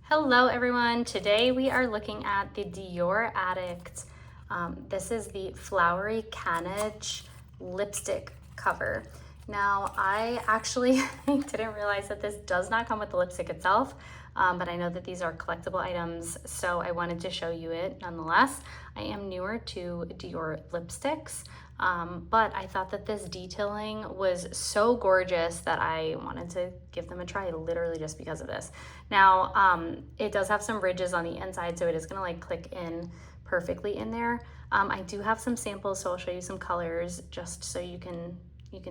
Hello everyone, today we are looking at the Dior Addict. This is the Flowery Cannage lipstick cover. Now I actually didn't realize that this does not come with the lipstick itself, but I know that these are collectible items, so I wanted to show you it nonetheless. I am newer to Dior lipsticks, but I thought that this detailing was so gorgeous that I wanted to give them a try literally just because of this. Now, it does have some ridges on the inside, so it is gonna like click in perfectly in there. I do have some samples, so I'll show you some colors just so you can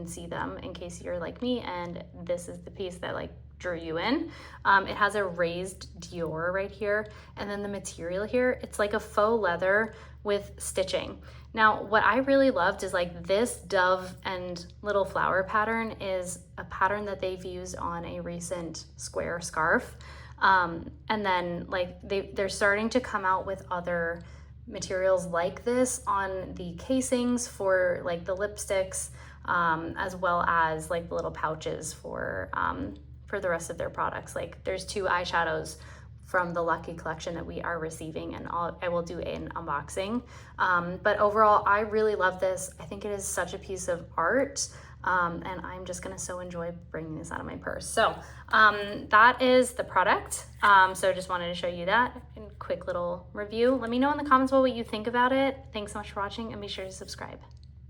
see them in case you're like me and this is the piece that like drew you in. It has a raised Dior right here, and then the material here, it's like a faux leather with stitching. Now, what I really loved is like this dove and little flower pattern is a pattern that they've used on a recent square scarf. And then like they're starting to come out with other materials like this on the casings for like the lipsticks, as well as like the little pouches for the rest of their products. Like there's 2 eyeshadows from the Lucky collection that we are receiving, and I will do an unboxing. But overall, I really love this. I think it is such a piece of art, and I'm just gonna so enjoy bringing this out of my purse. So that is the product. So just wanted to show you that in quick little review. Let me know in the comments what you think about it. Thanks so much for watching, and be sure to subscribe.